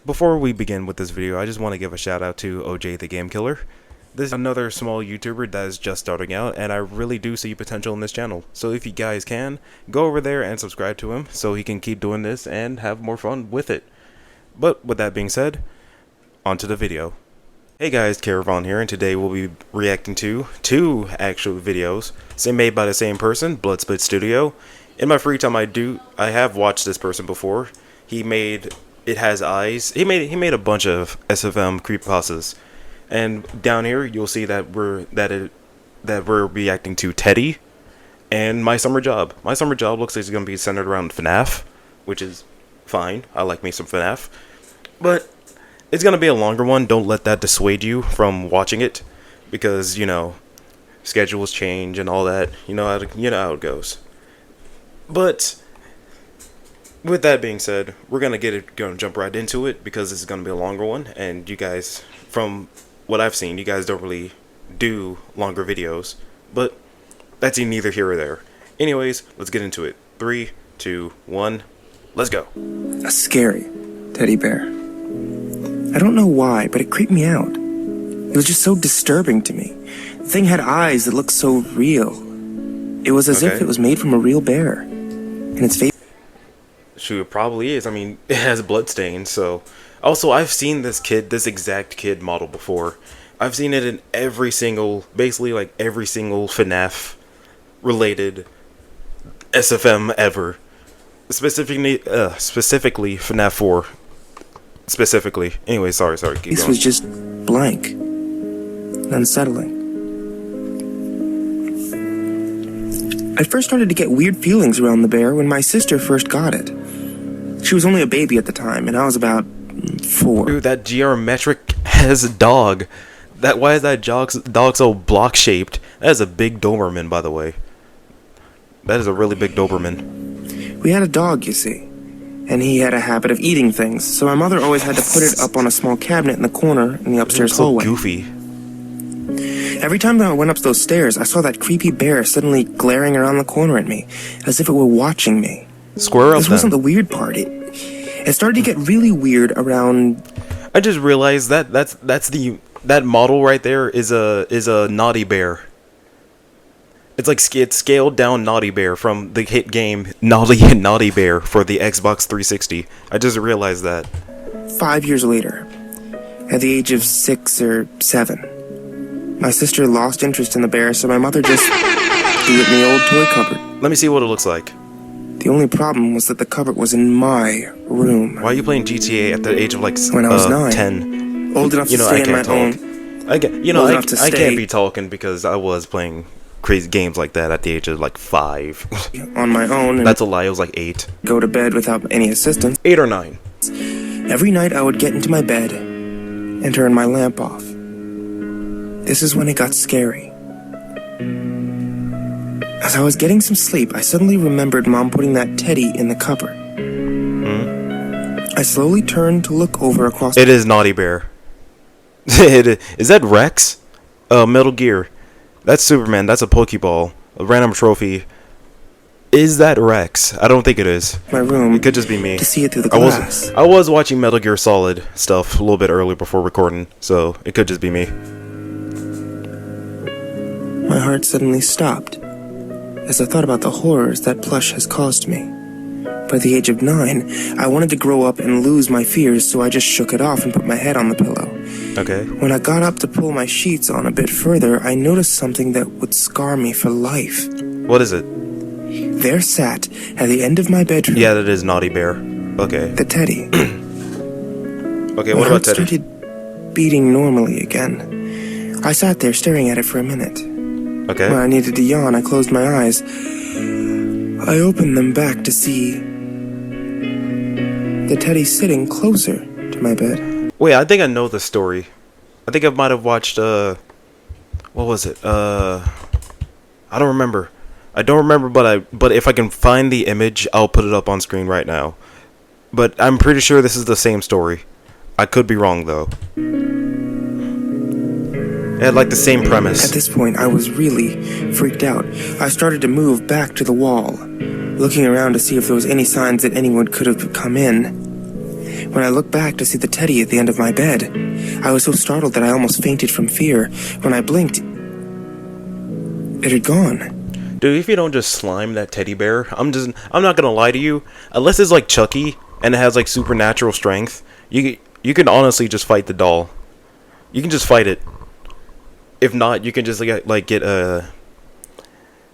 Before we begin with this video, I just want to give a shout out to OJ the Game Killer. This is another small YouTuber that is just starting out, and I really do see potential in this channel. So if you guys can, go over there and subscribe to him so he can keep doing this and have more fun with it. But with that being said, on to the video. Hey guys, Carravon here, and today we'll be reacting to two actual videos, made by the same person, Bloodsplit Studio. In my free time, I have watched this person before. He made It Has Eyes. He made a bunch of SFM creepypastas, and down here you'll see that we're reacting to Teddy and My Summer Job. My Summer Job looks like it's gonna be centered around FNAF, which is fine. I like me some FNAF, but it's gonna be a longer one. Don't let that dissuade you from watching it, because schedules change and all that. You know how it goes. But with that being said, we're gonna jump right into it, because this is gonna be a longer one, and you guys, from what I've seen, you guys don't really do longer videos, but that's neither here or there. Anyways, let's get into it. 3, 2, 1, let's go. A scary teddy bear. I don't know why, but it creeped me out. It was just so disturbing to me. The thing had eyes that looked so real. It was as if it was made from a real bear. And its face... Shoot, it probably is. I mean, it has bloodstains, so... Also, I've seen this exact kid model before. I've seen it in basically like every single FNAF related SFM ever. Specifically FNAF 4. Specifically. Anyway, sorry, keep going. This was just blank and unsettling. I first started to get weird feelings around the bear when my sister first got it. She was only a baby at the time, and I was about 4. Dude, that geometric has a dog. Why is that dog so block-shaped? That is a big Doberman, by the way. That is a really big Doberman. We had a dog, you see, and he had a habit of eating things, so my mother always had to put it up on a small cabinet in the corner in the upstairs hallway. So goofy. Every time that I went up those stairs, I saw that creepy bear suddenly glaring around the corner at me, as if it were watching me. Square up. This wasn't the weird part. It started to get really weird around... I just realized that model right there is a naughty bear. It's like scaled down Naughty Bear from the hit game Naughty Bear for the Xbox 360. I just realized that. 5 years later, at the age of 6 or 7, my sister lost interest in the bear, so my mother just threw it in the old toy cupboard. Let me see what it looks like. The only problem was that the cupboard was in my room. Why are you playing GTA at the age of when I was 9? 10? Old enough to stay on my own. I can't be talking because I was playing crazy games like that at the age of like 5. On my own. And that's a lie. It was like 8. Go to bed without any assistance. 8 or 9. Every night I would get into my bed and turn my lamp off. This is when it got scary. As I was getting some sleep, I suddenly remembered Mom putting that teddy in the cupboard. I slowly turned to look over across... It is Naughty Bear. Is that Rex? Metal Gear. That's Superman. That's a Pokeball. A random trophy. Is that Rex? I don't think it is. My room. It could just be me. To see it through the glass. I was watching Metal Gear Solid stuff a little bit earlier before recording, so it could just be me. My heart suddenly stopped as I thought about the horrors that plush has caused me. By the age of 9, I wanted to grow up and lose my fears, so I just shook it off and put my head on the pillow. Okay. When I got up to pull my sheets on a bit further, I noticed something that would scar me for life. What is it? There sat, at the end of my bedroom... Yeah, that is Naughty Bear. Okay. The teddy. Okay, what about Teddy? My heart started beating normally again. I sat there staring at it for a minute. Okay. When I needed to yawn, I closed my eyes. I opened them back to see the teddy sitting closer to my bed. Wait, I think I know the story. I think I might have watched, what was it? I don't remember. I don't remember, but if I can find the image, I'll put it up on screen right now. But I'm pretty sure this is the same story. I could be wrong, though. It had like the same premise. At this point, I was really freaked out. I started to move back to the wall, looking around to see if there was any signs that anyone could have come in. When I looked back to see the teddy at the end of my bed, I was so startled that I almost fainted from fear. When I blinked, it had gone. Dude, if you don't just slime that teddy bear, I'm not gonna lie to you. Unless it's like Chucky and it has like supernatural strength, you can honestly just fight the doll. You can just fight it. If not, you can just get a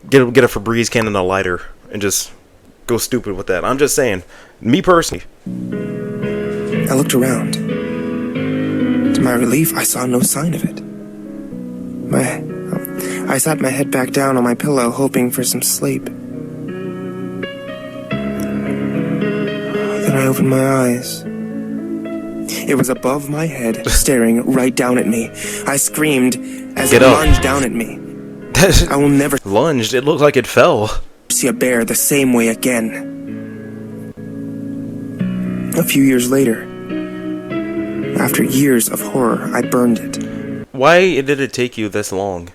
Febreze can and a lighter and just go stupid with that. I'm just saying, me personally. I looked around. To my relief, I saw no sign of it. I sat my head back down on my pillow, hoping for some sleep. Then I opened my eyes. It was above my head, staring right down at me. I screamed as it lunged down at me. I will never lunged. It looked like it fell. See a bear the same way again. A few years later, after years of horror, I burned it. Why did it take you this long?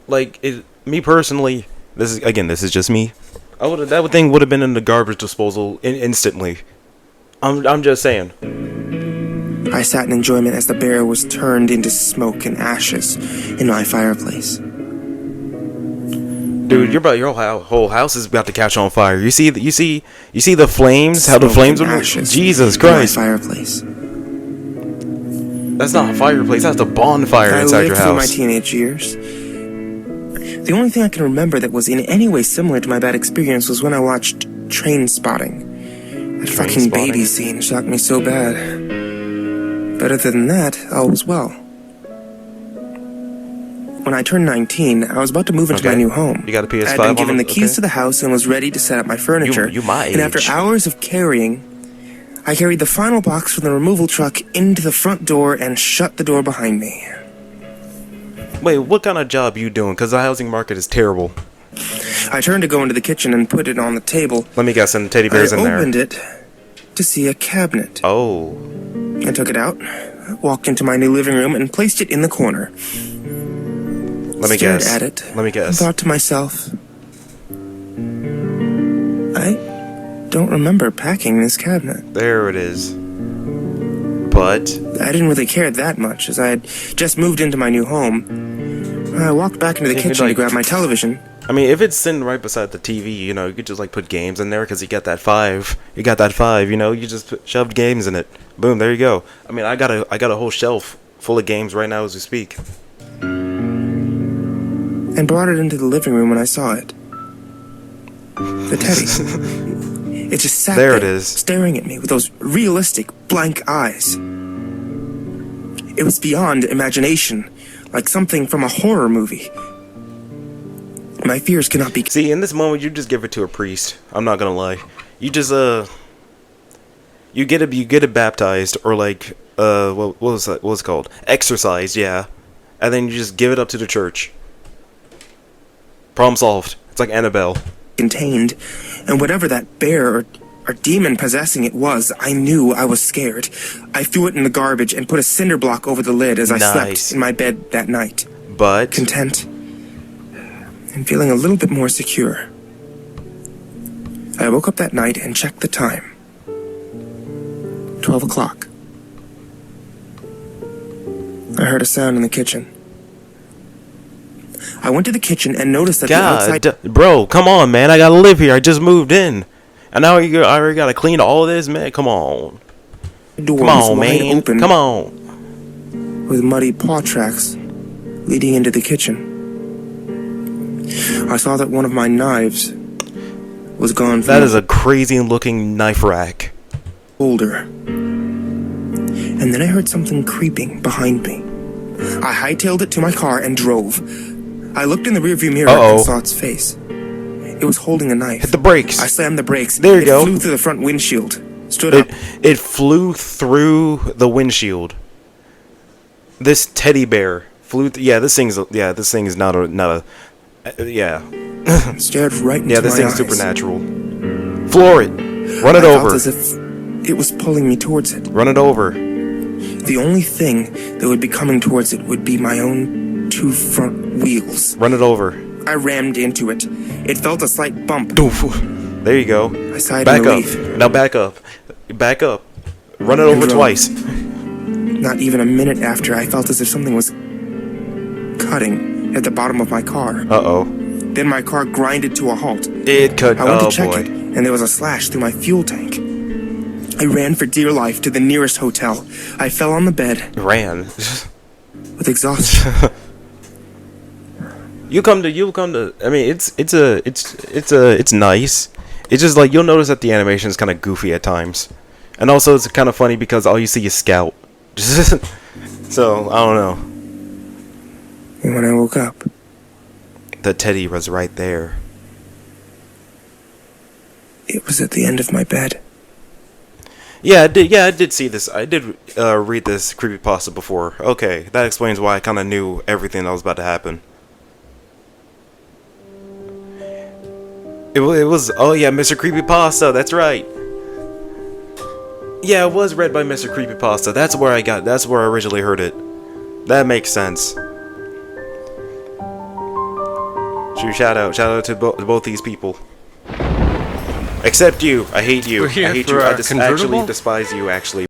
Like, me personally, this is just me. That thing would have been in the garbage disposal instantly. I'm just saying. I sat in enjoyment as the bear was turned into smoke and ashes in my fireplace. Dude, your whole house is about to catch on fire. You see the flames? How the flames would? Jesus Christ! In my fireplace. That's not a fireplace. That's a bonfire inside your house. I lived through my teenage years. The only thing I can remember that was in any way similar to my bad experience was when I watched Train Spotting. That fucking baby scene shocked me so bad. But other than that, all was well. When I turned 19, I was about to move into my new home. You got a PS5? I had been given the keys to the house and was ready to set up my furniture. You my age. And after hours of carrying, I carried the final box from the removal truck into the front door and shut the door behind me. Wait, what kind of job you doing? Because the housing market is terrible. I turned to go into the kitchen and put it on the table. Let me guess, and the teddy bear's in there. I opened it to see a cabinet. Oh. I took it out, walked into my new living room, and placed it in the corner. Let me guess. Stared at it. Let me guess. And thought to myself, I don't remember packing this cabinet. There it is. But I didn't really care that much, as I had just moved into my new home. I walked back into the kitchen to grab my television. I mean, if it's sitting right beside the TV, you know, you could just like put games in there because you got that 5. You got that 5, you know, you just shoved games in it. Boom, there you go. I mean, I got a whole shelf full of games right now as we speak. And brought it into the living room when I saw it. The teddy. It just sat there, it is, staring at me with those realistic, blank eyes. It was beyond imagination, like something from a horror movie. My fears cannot be... See, in this moment, you just give it to a priest. I'm not gonna lie. You just, you get it baptized, or like, what was that? What was it called? Exorcised, yeah. And then you just give it up to the church. Problem solved. It's like Annabelle. Contained, and whatever that bear or demon possessing it was, I knew I was scared. I threw it in the garbage and put a cinder block over the lid as I slept in my bed that night. But content and feeling a little bit more secure. I woke up that night and checked the time. 12 o'clock. I heard a sound in the kitchen. I went to the kitchen and noticed that the outside... Bro, come on, man. I gotta live here. I just moved in. And now I already gotta clean all of this, man. Come on. Come on, man. Open, come on. with muddy paw tracks leading into the kitchen. I saw that one of my knives was gone. That is a crazy looking knife rack. Holder. And then I heard something creeping behind me. I hightailed it to my car and drove. I looked in the rearview mirror and saw its face. It was holding a knife. Hit the brakes. I slammed the brakes. There you go. It flew through the front windshield. Stood up. It flew through the windshield. This teddy bear flew. This thing is not a. Stared right into my eyes. Yeah, this thing's supernatural. Floor it. Run it over. I felt as if it was pulling me towards it. Run it over. The only thing that would be coming towards it would be my own 2 front wheels. Run it over. I rammed into it. It felt a slight bump. Doof. There you go. I sighed Back in up. relief. Now back up. Back up. Run it over drove. twice. Not even a minute after, I felt as if something was cutting at the bottom of my car. Uh-oh. Then my car grinded to a halt. It cut. I went Oh, to check boy. it, and there was a slash through my fuel tank. I ran for dear life to the nearest hotel. I fell on the bed Ran. with exhaustion. You come to. I mean, it's nice. It's just like you'll notice that the animation is kind of goofy at times, and also it's kind of funny because all you see is Scout. So I don't know. And when I woke up, The teddy was right there. it was at the end of my bed. Yeah, I did. Yeah, I did see this. I did read this creepypasta before. Okay, that explains why I kind of knew everything that was about to happen. It was. Oh yeah, Mr. Creepypasta. That's right. Yeah, it was read by Mr. Creepypasta. That's where I originally heard it. That makes sense. Shout out to both these people. Except you. I hate you. We're here I hate for you. I our actually convertible? despise you. Actually.